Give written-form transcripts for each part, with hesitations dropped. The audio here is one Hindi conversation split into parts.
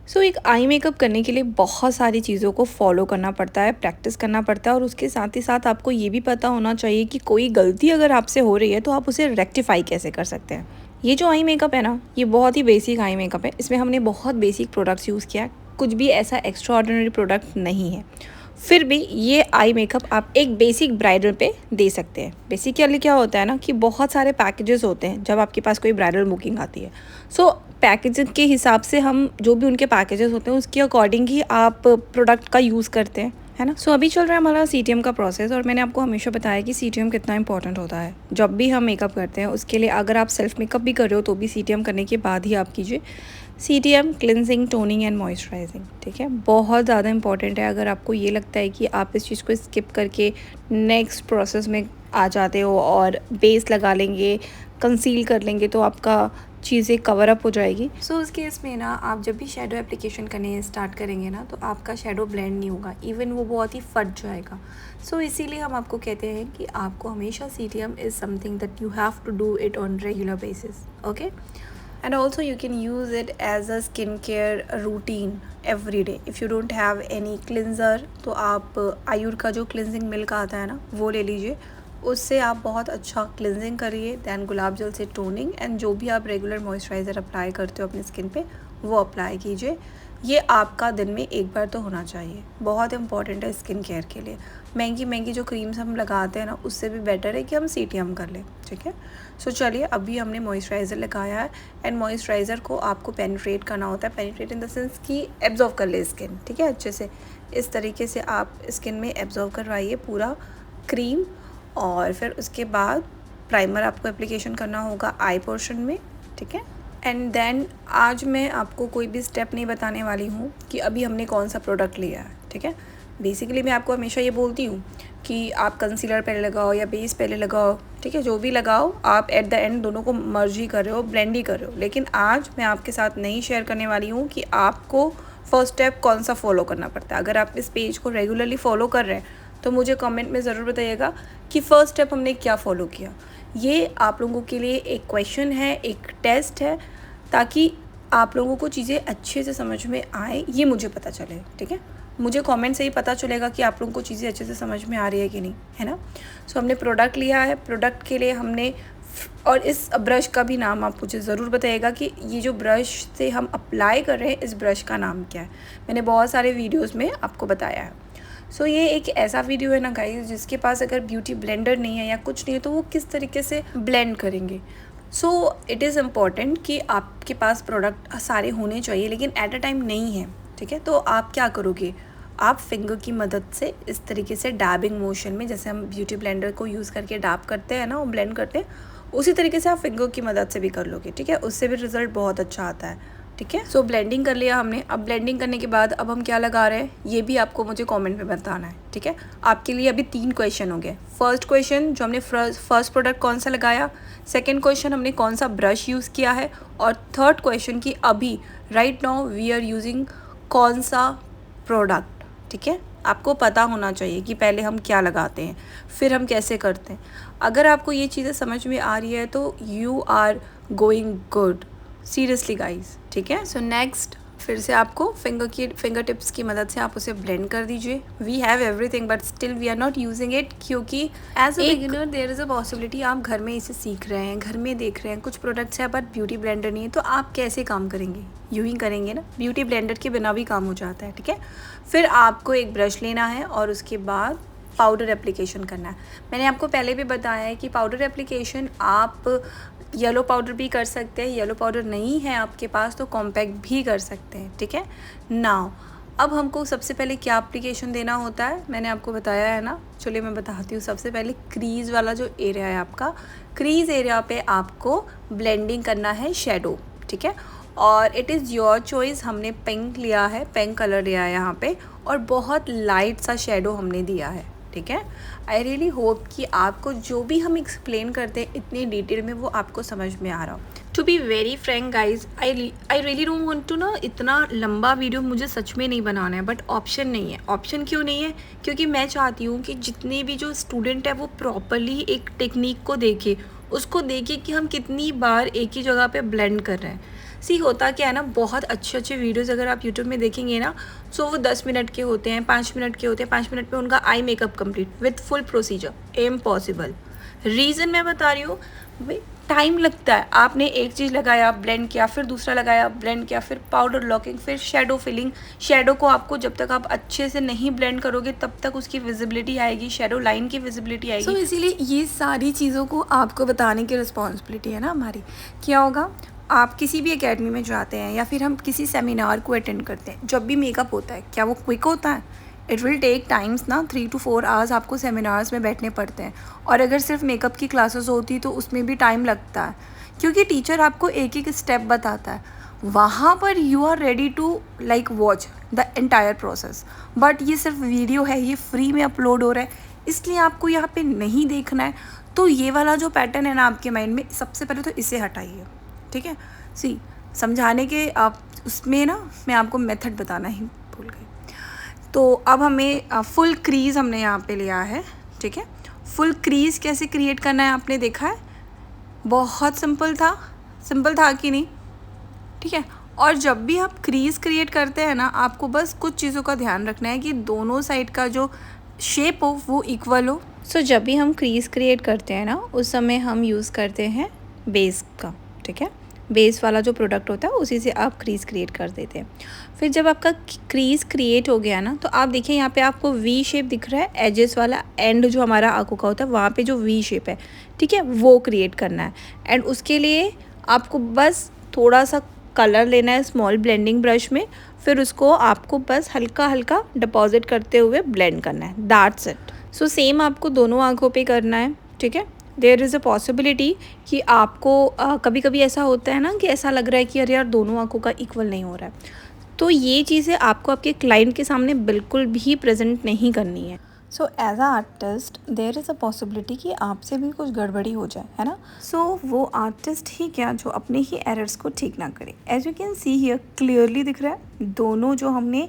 सो एक आई मेकअप करने के लिए बहुत सारी चीज़ों को फॉलो करना पड़ता है, प्रैक्टिस करना पड़ता है और उसके साथ ही साथ आपको ये भी पता होना चाहिए कि कोई गलती अगर आपसे हो रही है तो आप उसे रेक्टिफाई कैसे कर सकते हैं। ये जो आई मेकअप है ना, ये बहुत ही बेसिक आई मेकअप है। इसमें हमने बहुत बेसिक प्रोडक्ट्स यूज़ किया है, कुछ भी ऐसा एक्स्ट्रा ऑर्डिनरी प्रोडक्ट नहीं है। फिर भी ये आई मेकअप आप एक बेसिक ब्राइडल पे दे सकते हैं। बेसिकली क्या होता है ना कि बहुत सारे पैकेजेस होते हैं जब आपके पास कोई ब्राइडल बुकिंग आती है। सो पैकेज के हिसाब से हम जो भी उनके पैकेजेस होते हैं उसके अकॉर्डिंग ही आप प्रोडक्ट का यूज़ करते हैं, है ना। सो अभी चल रहा है हमारा सीटीएम का प्रोसेस और मैंने आपको हमेशा बताया कि सीटीएम कितना इंपॉर्टेंट होता है जब भी हम मेकअप करते हैं। उसके लिए अगर आप सेल्फ मेकअप भी कर रहे हो तो भी सीटीएम करने के बाद ही आप कीजिए। CTM cleansing, toning and moisturising, ठीक है, बहुत ज़्यादा इंपॉर्टेंट है। अगर आपको ये लगता है कि आप इस चीज़ को स्किप करके नेक्स्ट प्रोसेस में आ जाते हो और बेस लगा लेंगे, कंसील कर लेंगे तो आपका चीज़ें कवर अप हो जाएगी। सो उस केस में ना आप जब भी शेडो एप्लीकेशन करने स्टार्ट करेंगे ना तो आपका शेडो ब्लेंड नहीं होगा, इवन वो बहुत ही फट जाएगा। सो इसीलिए हम आपको कहते हैं कि आपको हमेशा CTM is something that you have to do it on regular basis, okay. And also you can use it as a skincare routine every day. If you don't have any cleanser तो आप आयुर का जो क्लिनजिंग मिल्क आता है ना वो ले लीजिए, उससे आप बहुत अच्छा क्लिनजिंग करिए। दैन गुलाब जल से टोनिंग एंड जो भी आप रेगुलर मॉइस्चराइज़र अप्लाई करते हो अपनी स्किन पे वो अप्लाई कीजिए। ये आपका दिन में एक बार तो होना चाहिए, बहुत इंपॉर्टेंट है स्किन केयर के लिए। महंगी महंगी जो क्रीम्स हम लगाते हैं ना उससे भी बेटर है कि हम सीटीएम कर लें, ठीक है। सो चलिए, अभी हमने मॉइस्चराइज़र लगाया है एंड मॉइस्चराइज़र को आपको पेनिट्रेट करना होता है। पेनिट्रेट इन द सेंस कि एब्जॉर्व कर ले स्किन, ठीक है, अच्छे से। इस तरीके से आप स्किन में एब्जॉर्व करवाइए पूरा क्रीम और फिर उसके बाद प्राइमर आपको एप्लीकेशन करना होगा आई पोर्शन में, ठीक है। एंड देन आज मैं आपको कोई भी स्टेप नहीं बताने वाली हूँ कि अभी हमने कौन सा प्रोडक्ट लिया है, ठीक है। बेसिकली मैं आपको हमेशा ये बोलती हूँ कि आप कंसीलर पहले लगाओ या बेस पहले लगाओ, ठीक है, जो भी लगाओ आप एट द एंड दोनों को मर्ज ही कर रहे हो, ब्लेंड ही कर रहे हो। लेकिन आज मैं आपके साथ नहीं शेयर करने वाली हूँ कि आपको फर्स्ट स्टेप कौन सा फॉलो करना पड़ता है। अगर आप इस पेज को रेगुलरली फॉलो कर रहे हैं तो मुझे कमेंट में ज़रूर बताइएगा कि फ़र्स्ट स्टेप हमने क्या फ़ॉलो किया। ये आप लोगों के लिए एक क्वेश्चन है, एक टेस्ट है, ताकि आप लोगों को चीज़ें अच्छे से समझ में आए, ये मुझे पता चले, ठीक है। मुझे कमेंट से ही पता चलेगा कि आप लोगों को चीज़ें अच्छे से समझ में आ रही है कि नहीं, है ना। सो हमने प्रोडक्ट लिया है, प्रोडक्ट के लिए हमने और इस ब्रश का भी नाम आप मुझे ज़रूर बताइएगा कि ये जो ब्रश से हम अप्लाई कर रहे हैं इस ब्रश का नाम क्या है। मैंने बहुत सारे वीडियोज़ में आपको बताया है। सो ये एक ऐसा वीडियो है ना गाइस, जिसके पास अगर ब्यूटी ब्लेंडर नहीं है या कुछ नहीं है तो वो किस तरीके से ब्लेंड करेंगे। सो इट इज़ इम्पॉर्टेंट कि आपके पास प्रोडक्ट सारे होने चाहिए, लेकिन एट अ टाइम नहीं है, ठीक है। तो आप क्या करोगे, आप फिंगर की मदद से इस तरीके से डैबिंग मोशन में, जैसे हम ब्यूटी ब्लेंडर को यूज़ करके डैब करते हैं ना, वो ब्लेंड करते हैं, उसी तरीके से आप फिंगर की मदद से भी कर लोगे, ठीक है। उससे भी रिज़ल्ट बहुत अच्छा आता है, ठीक है। सो ब्लेंडिंग कर लिया हमने। अब ब्लेंडिंग करने के बाद अब हम क्या लगा रहे हैं ये भी आपको मुझे कमेंट में बताना है, ठीक है। आपके लिए अभी 3 क्वेश्चन हो गए। फर्स्ट क्वेश्चन जो हमने फर्स्ट प्रोडक्ट कौन सा लगाया, सेकंड क्वेश्चन हमने कौन सा ब्रश यूज़ किया है, और थर्ड क्वेश्चन कि अभी right now we are using कौन सा प्रोडक्ट, ठीक है। आपको पता होना चाहिए कि पहले हम क्या लगाते हैं फिर हम कैसे करते हैं। अगर आपको ये चीज़ें समझ में आ रही है तो you are going good, seriously guys, ठीक है। सो नेक्स्ट फिर से आपको फिंगर टिप्स की मदद से आप उसे ब्लेंड कर दीजिए। We have everything but still we are not using it, क्योंकि as a beginner there is a possibility आप घर में इसे सीख रहे हैं, घर में देख रहे हैं, कुछ प्रोडक्ट्स हैं बट ब्यूटी ब्लेंडर नहीं है, तो आप कैसे काम करेंगे, यूँ ही करेंगे ना, ब्यूटी ब्लेंडर के बिना भी काम हो जाता है, ठीक है। फिर आपको एक ब्रश लेना है और उसके बाद पाउडर एप्लीकेशन करना है। मैंने आपको पहले भी बताया है कि पाउडर एप्लीकेशन आप येलो पाउडर भी कर सकते हैं, येलो पाउडर नहीं है आपके पास तो कॉम्पैक्ट भी कर सकते हैं, ठीक है। नाउ अब हमको सबसे पहले क्या एप्लीकेशन देना होता है मैंने आपको बताया है ना, चलिए मैं बताती हूँ। सबसे पहले क्रीज़ वाला जो एरिया है आपका, क्रीज़ एरिया पे आपको ब्लेंडिंग करना है शेडो, ठीक है। और इट इज़ योर चॉइस, हमने पिंक लिया है, पिंक कलर लिया है यहाँ पे, और बहुत लाइट सा शेडो हमने दिया है, ठीक है। आई रियली होप कि आपको जो भी हम एक्सप्लेन करते हैं इतनी डिटेल में वो आपको समझ में आ रहा हो। To be very frank guys, I really don't want to ना इतना लंबा वीडियो मुझे सच में नहीं बनाना है, बट ऑप्शन नहीं है। ऑप्शन क्यों नहीं है, क्योंकि मैं चाहती हूँ कि जितने भी जो स्टूडेंट है वो प्रॉपरली एक टेक्निक को देखे, उसको देखे कि हम कितनी बार एक ही जगह पे ब्लेंड कर रहे हैं। सी होता क्या है ना, बहुत अच्छे अच्छे वीडियोस अगर आप यूट्यूब में देखेंगे ना, सो वो 10 मिनट के होते हैं, 5 मिनट के होते हैं, 5 मिनट में उनका eye makeup complete with full procedure. Impossible. Reason मैं बता रही हूँ, भाई टाइम लगता है। आपने एक चीज़ लगाया, ब्लेंड किया, फिर दूसरा लगाया, ब्लेंड किया, फिर पाउडर लॉकिंग, फिर शेडो फिलिंग। शेडो को आपको जब तक आप अच्छे से नहीं ब्लेंड करोगे तब तक उसकी विजिबिलिटी आएगी, शेडो लाइन की विजिबिलिटी आएगी। सो इसीलिए ये सारी चीज़ों को आपको बताने की रिस्पॉन्सिबिलिटी है ना हमारी। क्या होगा, आप किसी भी एकेडमी में जाते हैं या फिर हम किसी सेमिनार को अटेंड करते हैं, जब भी मेकअप होता है क्या वो क्विक होता है? इट विल टेक टाइम्स ना, 3 to 4 आवर्स आपको सेमिनार्स में बैठने पड़ते हैं। और अगर सिर्फ मेकअप की क्लासेस होती तो उसमें भी टाइम लगता है, क्योंकि टीचर आपको एक एक स्टेप बताता है। वहाँ पर you are ready to like watch the entire process. But ये सिर्फ वीडियो है, ये फ्री में अपलोड हो रहा है, इसलिए आपको यहाँ पे नहीं देखना है। तो ये वाला जो पैटर्न है ना आपके माइंड में, सबसे पहले तो इसे हटाइए, ठीक है। सी समझाने के आप उसमें ना मैं आपको मेथड बताना ही भूल गई। तो अब हमें फुल क्रीज़ हमने यहाँ पे लिया है, ठीक है। फुल क्रीज़ कैसे क्रिएट करना है आपने देखा है, बहुत सिंपल था कि नहीं, ठीक है। और जब भी आप क्रीज़ क्रिएट करते हैं ना, आपको बस कुछ चीज़ों का ध्यान रखना है कि दोनों साइड का जो शेप हो वो इक्वल हो। सो जब भी हम क्रीज़ क्रिएट करते हैं ना, उस समय हम यूज़ करते हैं बेस का, ठीक है। बेस वाला जो प्रोडक्ट होता है उसी से आप क्रीज़ क्रिएट कर देते हैं। फिर जब आपका क्रीज़ क्रिएट हो गया ना, तो आप देखिए यहाँ पे आपको वी शेप दिख रहा है, एजेस वाला एंड जो हमारा आंखों का होता है वहाँ पे जो वी शेप है, ठीक है, वो क्रिएट करना है। एंड उसके लिए आपको बस थोड़ा सा कलर लेना है स्मॉल ब्लेंडिंग ब्रश में, फिर उसको आपको बस हल्का हल्का डिपॉजिट करते हुए ब्लेंड करना है, दैट्स इट। सो सेम आपको दोनों आँखों पे करना है, ठीक है। देयर इज़ अ पॉसिबिलिटी कि आपको कभी कभी ऐसा होता है ना कि ऐसा लग रहा है कि अरे यार दोनों आँखों का इक्वल नहीं हो रहा है, तो ये चीज़ें आपको आपके क्लाइंट के सामने बिल्कुल भी प्रेजेंट नहीं करनी है। So as a artist there is a possibility कि आपसे भी कुछ गड़बड़ी हो जाए, है ना। सो वो आर्टिस्ट ही क्या जो अपने ही एरर्स को ठीक ना करे। As you can see here clearly दिख रहा है, दोनों जो हमने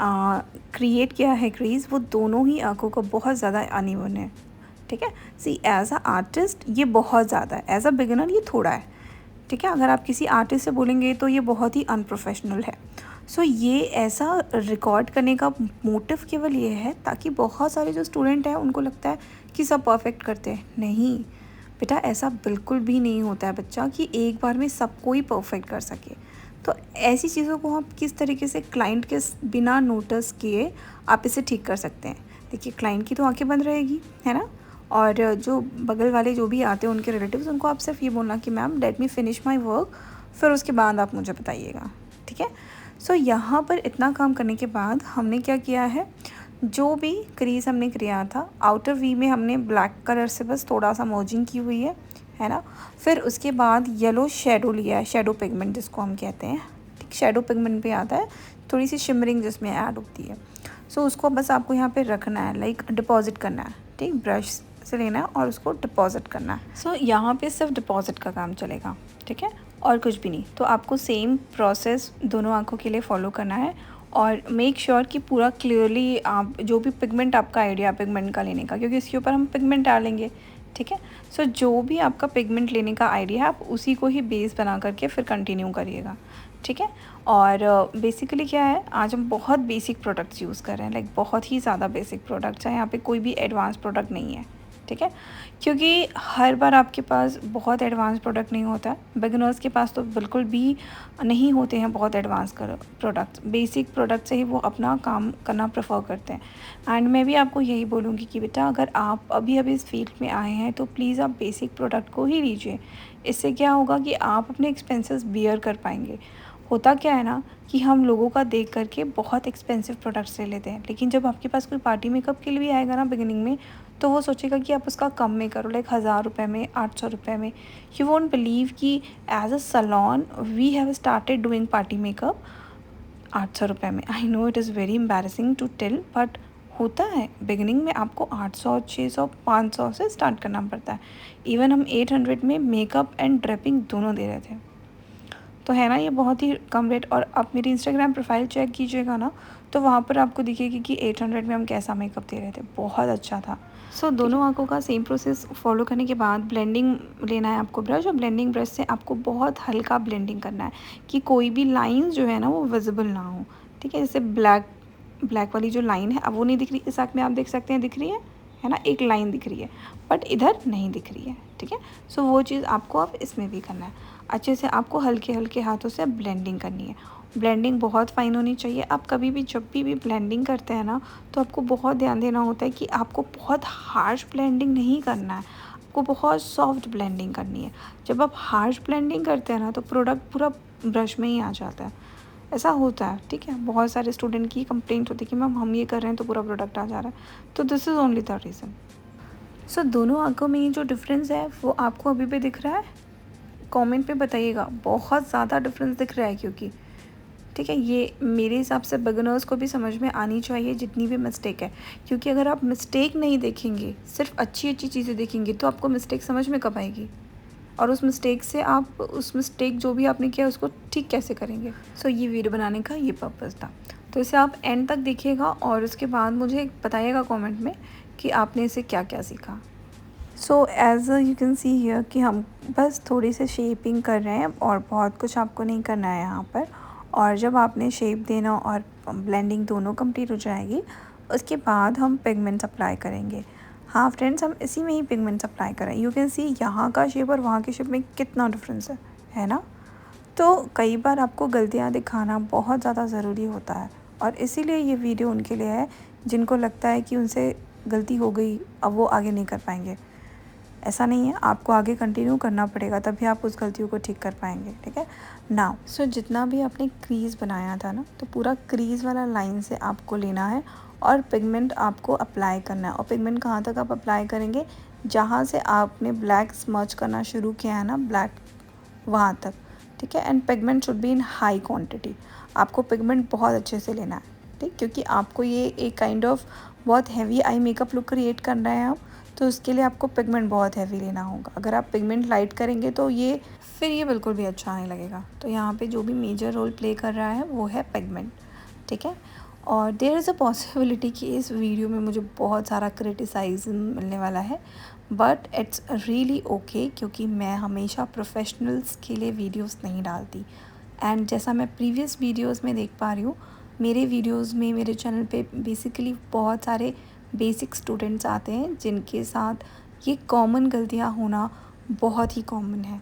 क्रिएट किया है क्रीज, वो दोनों ही आँखों का बहुत ज़्यादा अनइवन है, ठीक है। सी एज अ आर्टिस्ट ये बहुत ज़्यादा है, एज अ बिगिनर ये थोड़ा है, ठीक है। अगर आप किसी आर्टिस्ट से बोलेंगे तो ये बहुत ही अनप्रोफेशनल है। सो ये ऐसा रिकॉर्ड करने का मोटिव केवल ये है ताकि बहुत सारे जो स्टूडेंट हैं उनको लगता है कि सब परफेक्ट करते हैं। नहीं बेटा, ऐसा बिल्कुल भी नहीं होता है बच्चा कि एक बार में सबको ही परफेक्ट कर सके। तो ऐसी चीज़ों को आप किस तरीके से क्लाइंट के बिना नोटिस किए आप इसे ठीक कर सकते हैं। देखिए क्लाइंट की तो आंखें बंद रहेगी, है ना, और जो बगल वाले जो भी आते हैं उनके रिलेटिव्स, उनको आप सिर्फ ये बोलना कि ma'am let me finish my work, फिर उसके बाद आप मुझे बताइएगा, ठीक है। सो यहाँ पर इतना काम करने के बाद हमने क्या किया है, जो भी क्रीज हमने किया था आउटर वी में हमने ब्लैक कलर से बस थोड़ा सा मर्जिंग की हुई है ना। फिर उसके बाद येलो शेडो लिया है, शेडो पिगमेंट जिसको हम कहते हैं, ठीक। शेडो पिगमेंट पे आता है थोड़ी सी शिमरिंग जिसमें ऐड होती है। सो उसको बस आपको यहाँ पे रखना है, लाइक डिपॉजिट करना है, ठीक। ब्रश से लेना है और उसको डिपॉजिट करना है। सो यहाँ पे सिर्फ डिपॉजिट का काम चलेगा, ठीक है, और कुछ भी नहीं। तो आपको सेम प्रोसेस दोनों आँखों के लिए फॉलो करना है और मेक श्योर कि पूरा क्लियरली आप जो भी पिगमेंट आपका आइडिया पिगमेंट का लेने का, क्योंकि इसके ऊपर हम पिगमेंट डालेंगे, ठीक है। सो जो भी आपका पिगमेंट लेने का आइडिया है आप उसी को ही बेस बना करके फिर कंटिन्यू करिएगा, ठीक है। और बेसिकली क्या है, आज हम बहुत बेसिक प्रोडक्ट्स यूज़ कर रहे हैं, लाइक बहुत ही ज़्यादा बेसिक प्रोडक्ट्स हैं, यहाँ पे कोई भी एडवांस प्रोडक्ट नहीं है, ठीक है। क्योंकि हर बार आपके पास बहुत एडवांस प्रोडक्ट नहीं होता है, बिगिनर्स के पास तो बिल्कुल भी नहीं होते हैं बहुत एडवांस प्रोडक्ट्स, बेसिक प्रोडक्ट से ही वो अपना काम करना प्रेफर करते हैं। एंड मैं भी आपको यही बोलूँगी कि बेटा अगर आप अभी अभी इस फील्ड में आए हैं तो प्लीज़ आप बेसिक प्रोडक्ट को ही लीजिए। इससे क्या होगा कि आप अपने एक्सपेंसेस बियर कर पाएंगे। होता क्या है ना कि हम लोगों का देख करके बहुत एक्सपेंसिव प्रोडक्ट्स ले लेते हैं, लेकिन जब आपके पास कोई पार्टी मेकअप के लिए भी आएगा ना बिगिनिंग में, तो वो सोचेगा कि आप उसका कम में करो, लाइक 1000 रुपये में, 800 रुपये में। यू वोंट बिलीव कि as a salon we have started doing party makeup 800 रुपये में। I know it is very embarrassing to tell, but होता है बिगिनिंग में आपको 800, 600, 500 से स्टार्ट करना पड़ता है। इवन हम 800 में मेकअप एंड ड्रेपिंग दोनों दे रहे थे। तो है ना ये बहुत ही कम रेट। और आप मेरी इंस्टाग्राम प्रोफाइल चेक कीजिएगा ना, तो वहाँ पर आपको दिखेगी कि 800 में हम कैसा मेकअप दे रहे थे, बहुत अच्छा था। सो दोनों आँखों का सेम प्रोसेस फॉलो करने के बाद ब्लेंडिंग लेना है आपको ब्रश, और ब्लेंडिंग ब्रश से आपको बहुत हल्का ब्लेंडिंग करना है कि कोई भी लाइंस जो है ना वो विजिबल ना हो, ठीक है। जैसे ब्लैक ब्लैक वाली जो लाइन है अब वो नहीं दिख रही, इस आँख में आप देख सकते हैं दिख रही है ना, एक लाइन दिख रही है, बट इधर नहीं दिख रही है, ठीक है। सो वो चीज़ आपको अब इसमें भी करना है। अच्छे से आपको हल्के हल्के हाथों से ब्लेंडिंग करनी है। ब्लेंडिंग बहुत फ़ाइन होनी चाहिए। आप कभी भी जब भी ब्लेंडिंग करते हैं ना, तो आपको बहुत ध्यान देना होता है कि आपको बहुत हार्श ब्लेंडिंग नहीं करना है, आपको बहुत सॉफ्ट ब्लेंडिंग करनी है। जब आप हार्श ब्लेंडिंग करते हैं ना, तो प्रोडक्ट पूरा ब्रश में ही आ जाता है, ऐसा होता है, ठीक है। बहुत सारे स्टूडेंट की कंप्लेंट होती है कि मैम हम ये कर रहे हैं तो पूरा प्रोडक्ट आ जा रहा है, तो this is only the reason. So दोनों आँखों में ये जो डिफरेंस है वो आपको अभी भी दिख रहा है? कमेंट पे बताइएगा, बहुत ज़्यादा डिफरेंस दिख रहा है क्योंकि, ठीक है, ये मेरे हिसाब से बिगिनर्स को भी समझ में आनी चाहिए जितनी भी मिस्टेक है। क्योंकि अगर आप मिस्टेक नहीं देखेंगे, सिर्फ अच्छी अच्छी चीज़ें देखेंगे, तो आपको मिस्टेक समझ में कब आएगी, और उस मिस्टेक से आप उस मिस्टेक जो भी आपने किया उसको ठीक कैसे करेंगे। सो ये वीडियो बनाने का ये पर्पज़ था। तो इसे आप एंड तक देखिएगा और उसके बाद मुझे बताइएगा कमेंट में कि आपने इसे क्या क्या सीखा। So as you can see here कि हम बस थोड़ी सी शेपिंग कर रहे हैं और बहुत कुछ आपको नहीं करना है यहाँ पर। और जब आपने शेप देना और ब्लेंडिंग दोनों कंप्लीट हो जाएगी, उसके बाद हम पिगमेंट्स अप्लाई करेंगे। हाँ फ्रेंड्स, हम इसी में ही पिगमेंट्स अप्लाई करें। यू कैन सी यहाँ का शेप और वहाँ के शेप में कितना डिफरेंस है ना। तो कई बार आपको गलतियाँ दिखाना बहुत ज़्यादा ज़रूरी होता है, और इसीलिए ये वीडियो उनके लिए है जिनको लगता है कि उनसे गलती हो गई, अब वो आगे नहीं कर पाएंगे। ऐसा नहीं है, आपको आगे कंटिन्यू करना पड़ेगा, तभी आप उस गलतियों को ठीक कर पाएंगे, ठीक है ना। सो जितना भी आपने क्रीज़ बनाया था ना, तो पूरा क्रीज़ वाला लाइन से आपको लेना है और पिगमेंट आपको अप्लाई करना है। और पिगमेंट कहाँ तक आप अप्लाई करेंगे, जहाँ से आपने ब्लैक स्मच करना शुरू किया है ना, ब्लैक, वहाँ तक, ठीक है। And pigment should be in high quantity. आपको पिगमेंट बहुत अच्छे से लेना है, ठीक, क्योंकि आपको ये एक काइंड ऑफ बहुत heavy eye makeup look create करना है आप, तो उसके लिए आपको पिगमेंट बहुत हैवी लेना होगा। अगर आप पिगमेंट लाइट करेंगे तो ये फिर ये बिल्कुल भी अच्छा नहीं लगेगा। तो यहाँ पे जो भी मेजर रोल प्ले कर रहा है वो है पिगमेंट, ठीक है। और देयर इज़ अ पॉसिबिलिटी कि इस वीडियो में मुझे बहुत सारा क्रिटिसाइज़म मिलने वाला है, बट इट्स रियली ओके, क्योंकि मैं हमेशा प्रोफेशनल्स के लिए वीडियोस नहीं डालती। एंड जैसा मैं प्रीवियस वीडियोस में देख पा रही हूँ, मेरे वीडियोस में, मेरे चैनल पे बेसिकली बहुत सारे बेसिक स्टूडेंट्स आते हैं जिनके साथ ये कॉमन गलतियाँ होना बहुत ही कॉमन है।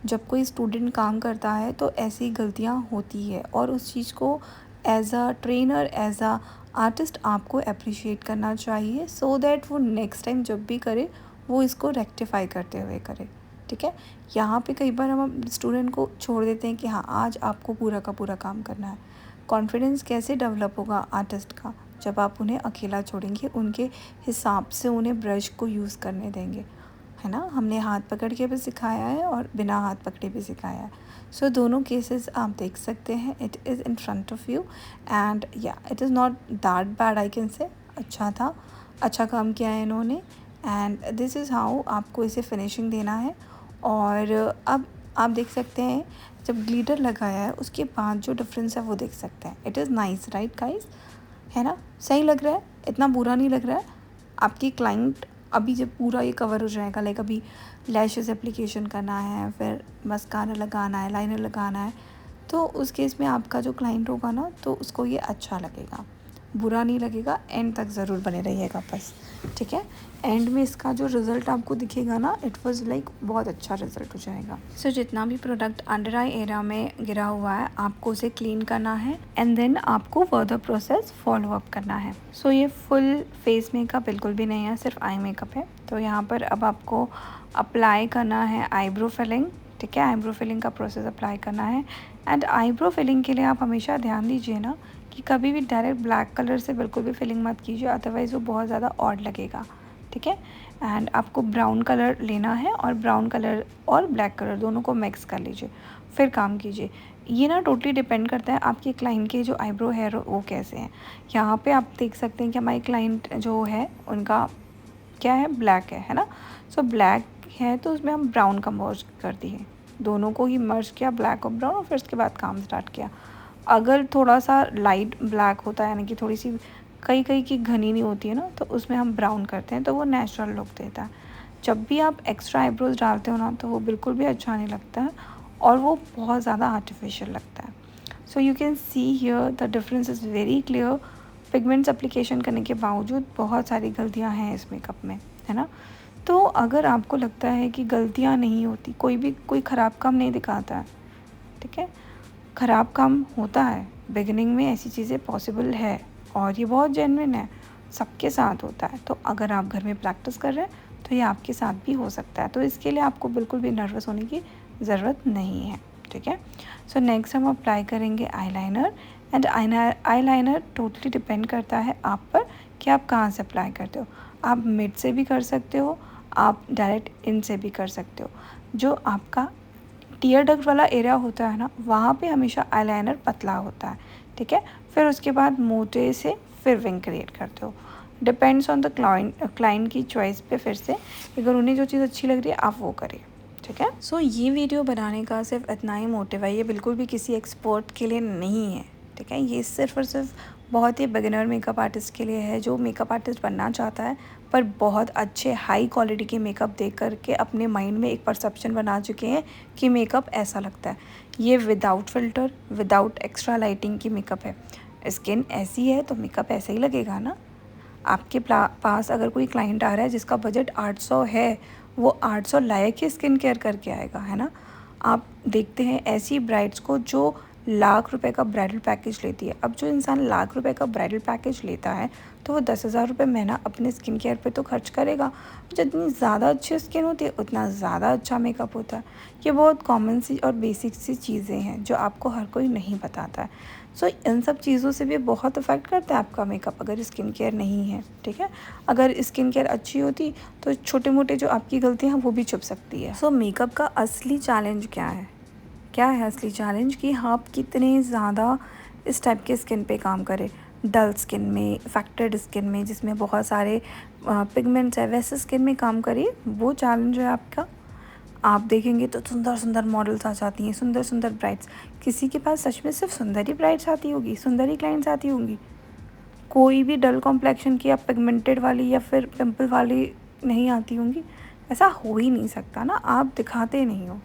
जब कोई स्टूडेंट काम करता है तो ऐसी गलतियाँ होती है, और उस चीज़ को as a trainer, as a artist आपको अप्रिशिएट करना चाहिए, सो दैट वो नेक्स्ट टाइम जब भी करे वो इसको रेक्टिफाई करते हुए करे, ठीक है। यहाँ पे कई बार हम स्टूडेंट को छोड़ देते हैं कि हाँ आज आपको पूरा का पूरा काम करना है। कॉन्फिडेंस कैसे डेवलप होगा आर्टिस्ट का, जब आप उन्हें अकेला छोड़ेंगे, उनके हिसाब से उन्हें ब्रश को यूज़ करने देंगे, है ना। हमने हाथ पकड़ के भी सिखाया है और बिना हाथ पकड़े भी सिखाया है। सो दोनों केसेस आप देख सकते हैं, it is in front of you, and या it is not that bad, I can say. अच्छा था, अच्छा काम किया है इन्होंने, एंड दिस इज़ हाउ आपको इसे फिनिशिंग देना है। और अब आप देख सकते हैं जब ग्लिटर लगाया है उसके बाद जो डिफरेंस है वो देख सकते हैं। It is nice, right guys, है ना, सही लग रहा है, इतना बुरा नहीं लग रहा है। आपकी क्लाइंट अभी जब पूरा ये कवर हो जाएगा, लाइक अभी लैशेस एप्लीकेशन करना है, फिर मस्कारा लगाना है, लाइनर लगाना है, तो उस केस में आपका जो क्लाइंट होगा ना, तो उसको ये अच्छा लगेगा, बुरा नहीं लगेगा। एंड तक ज़रूर बने रहिएगा बस, ठीक है। एंड में इसका जो रिज़ल्ट आपको दिखेगा ना, इट वाज लाइक बहुत अच्छा रिज़ल्ट हो जाएगा। सो जितना भी प्रोडक्ट अंडर आई एरिया में गिरा हुआ है आपको उसे क्लीन करना है, एंड देन आपको फर्दर प्रोसेस फॉलो अप करना है। सो ये फुल फेस मेकअप बिल्कुल भी नहीं है, सिर्फ आई मेकअप है। तो यहाँ पर अब आपको अप्लाई करना है आईब्रो फिलिंग, ठीक है। आईब्रो फिलिंग का प्रोसेस अप्लाई करना है। एंड आईब्रो फिलिंग के लिए आप हमेशा ध्यान दीजिए ना कि कभी भी डायरेक्ट ब्लैक कलर से बिल्कुल भी फिलिंग मत कीजिए, अदरवाइज़ वो बहुत ज़्यादा ऑड लगेगा, ठीक है। एंड आपको ब्राउन कलर लेना है, और ब्राउन कलर और ब्लैक कलर दोनों को मिक्स कर लीजिए, फिर काम कीजिए। ये ना टोटली डिपेंड करता है आपके क्लाइंट के जो आईब्रो है वो कैसे हैं। यहाँ पे आप देख सकते हैं कि हमारे क्लाइंट जो है उनका क्या है, ब्लैक है ना। सो ब्लैक है तो उसमें हम ब्राउन कंपोज कर दिए, दोनों को ही मर्ज किया, ब्लैक और ब्राउन, और फिर उसके बाद काम स्टार्ट किया। अगर थोड़ा सा लाइट ब्लैक होता है, यानी कि थोड़ी सी कई कई की घनी नहीं होती है ना, तो उसमें हम ब्राउन करते हैं, तो वो नेचुरल लुक देता है। जब भी आप एक्स्ट्रा आईब्रोज डालते हो ना, तो वो बिल्कुल भी अच्छा नहीं लगता है और वो बहुत ज़्यादा आर्टिफिशियल लगता है। So you can see here the difference is very clear. Pigments application करने के बावजूद बहुत सारी गलतियाँ हैं इस मेकअप में, है ना। तो अगर आपको लगता है कि गलतियाँ नहीं होती, कोई ख़राब काम नहीं दिखाता है, ठीक है, ख़राब काम होता है, बिगिनिंग में ऐसी चीज़ें पॉसिबल है और ये बहुत जेन्युइन है, सबके साथ होता है। तो अगर आप घर में प्रैक्टिस कर रहे हैं तो ये आपके साथ भी हो सकता है, तो इसके लिए आपको बिल्कुल भी नर्वस होने की ज़रूरत नहीं है, ठीक है। सो नेक्स्ट हम अप्लाई करेंगे eyeliner. And eyeliner totally depend करता है आप पर कि आप कहाँ से अप्लाई करते हो। आप मिड से भी कर सकते हो, आप डायरेक्ट इन से भी कर सकते हो। जो आपका टीयर डक्ट वाला एरिया होता है ना, वहाँ पे हमेशा आईलाइनर पतला होता है, ठीक है। फिर उसके बाद मोटे से फिर विंग क्रिएट करते हो। डिपेंड्स ऑन द क्लाइंट की चॉइस पे, फिर से अगर उन्हें जो चीज़ अच्छी लग रही है आप वो करिए, ठीक है। सो ये वीडियो बनाने का सिर्फ इतना ही मोटिव है, ये बिल्कुल भी किसी एक्सपर्ट के लिए नहीं है, ठीक है। ये सिर्फ और सिर्फ बहुत ही बिगिनर मेकअप आर्टिस्ट के लिए है, जो मेकअप आर्टिस्ट बनना चाहता है पर बहुत अच्छे हाई क्वालिटी के मेकअप देख करके अपने माइंड में एक परसेप्शन बना चुके हैं कि मेकअप ऐसा लगता है। ये without filter, without extra lighting की मेकअप है। स्किन ऐसी है तो मेकअप ऐसे ही लगेगा ना। आपके पास अगर कोई क्लाइंट आ रहा है जिसका बजट 800 है, वो 800 लायक ही स्किन केयर करके आएगा, है ना। आप देखते हैं ऐसी ब्राइड्स को जो लाख रुपए का ब्राइडल पैकेज लेती है। अब जो इंसान लाख रुपए का ब्राइडल पैकेज लेता है तो वो 10,000 रुपये महीना अपने स्किन केयर पे तो खर्च करेगा। जितनी ज़्यादा अच्छी स्किन होती है उतना ज़्यादा अच्छा मेकअप होता है। ये बहुत कॉमन सी और बेसिक सी चीज़ें हैं जो आपको हर कोई नहीं बताता है। सो इन सब चीज़ों से भी बहुत इफ़ेक्ट करता है आपका मेकअप अगर स्किन केयर नहीं है, ठीक है। अगर स्किन केयर अच्छी होती तो छोटे मोटे जो आपकी गलतियाँ हैं वो भी छुप सकती है। सो मेकअप का असली चैलेंज क्या है? क्या है असली चैलेंज कि आप कितने ज़्यादा इस टाइप के स्किन पे काम करें। डल स्किन में, इफेक्टेड स्किन में जिसमें बहुत सारे पिगमेंट्स है, वैसे स्किन में काम करिए, वो चैलेंज है आपका। आप देखेंगे तो सुंदर सुंदर मॉडल्स आ जाती हैं, सुंदर सुंदर ब्राइड्स। किसी के पास सच में सिर्फ सुंदर ही ब्राइड्स आती होगी, सुंदर ही क्लाइंट्स आती होंगी। कोई भी डल कॉम्प्लेक्शन की या पिगमेंटेड वाली या फिर पिंपल वाली नहीं आती होंगी। ऐसा हो ही नहीं सकता ना, आप दिखाते नहीं हो।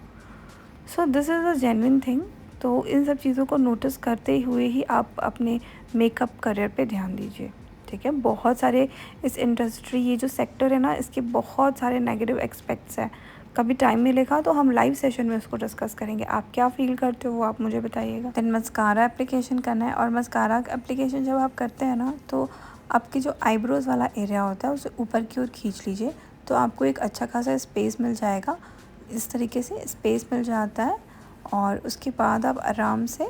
So this is a genuine thing. तो इन सब चीज़ों को नोटिस करते हुए ही आप अपने मेकअप करियर पे ध्यान दीजिए, ठीक है। बहुत सारे इस इंडस्ट्री, ये जो सेक्टर है ना, इसके बहुत सारे नेगेटिव एस्पेक्ट्स हैं। कभी टाइम मिलेगा तो हम लाइव सेशन में उसको डिस्कस करेंगे। आप क्या फ़ील करते हो वो आप मुझे बताइएगा। देन मस्कारा एप्लीकेशन करना है, और मस्कारा एप्लीकेशन जब आप करते हैं ना, तो आपके जो आईब्रोज़ वाला एरिया होता है उसे ऊपर की ओर खींच लीजिए, तो आपको एक अच्छा खासा स्पेस मिल जाएगा। इस तरीके से स्पेस मिल जाता है और उसके बाद आप आराम से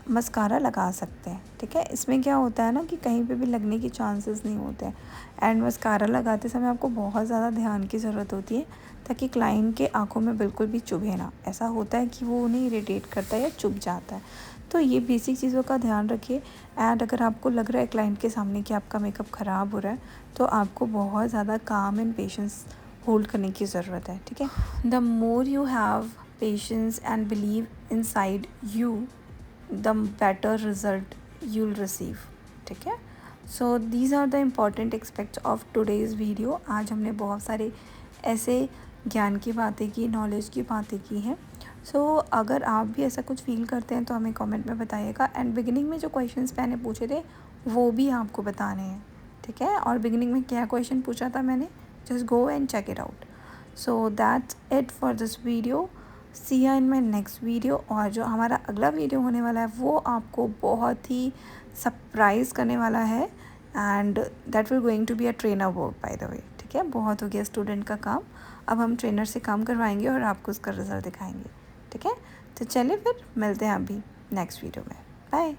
मस्कारा लगा सकते हैं, ठीक है। इसमें क्या होता है ना कि कहीं पे भी लगने की चांसेस नहीं होते हैं। एंड मस्कारा लगाते समय आपको बहुत ज़्यादा ध्यान की ज़रूरत होती है ताकि क्लाइंट के आंखों में बिल्कुल भी चुभे ना। ऐसा होता है कि वो उन्हें इरिटेट करता है या चुभ जाता है। तो ये बेसिक चीज़ों का ध्यान रखिए। एंड अगर आपको लग रहा है क्लाइंट के सामने कि आपका मेकअप ख़राब हो रहा है, तो आपको बहुत ज़्यादा काम एंड पेशेंस होल्ड करने की ज़रूरत है, ठीक है। The more you have patience and believe inside you, the better result you will receive, ठीक है। So these are the important aspects of today's video. आज हमने बहुत सारे ऐसे ज्ञान की बातें की, नॉलेज की बातें की हैं। सो अगर आप भी ऐसा कुछ फ़ील करते हैं तो हमें कमेंट में बताइएगा। एंड बिगिनिंग में जो क्वेश्चंस मैंने पूछे थे वो भी आपको बताने हैं, ठीक है। और बिगिनिंग में क्या क्वेश्चन पूछा था मैंने, just go and check it out. So that's it for this video. See you in my next video. और जो हमारा अगला वीडियो होने वाला है वो आपको बहुत ही सरप्राइज़ करने वाला है। And that will going to be a trainer work by the way, ठीक है। बहुत हो गया स्टूडेंट का काम, अब हम ट्रेनर से काम करवाएंगे और आपको उसका रिजल्ट दिखाएंगे, ठीक है। तो चलिए फिर मिलते हैं अभी नेक्स्ट वीडियो में। बाय।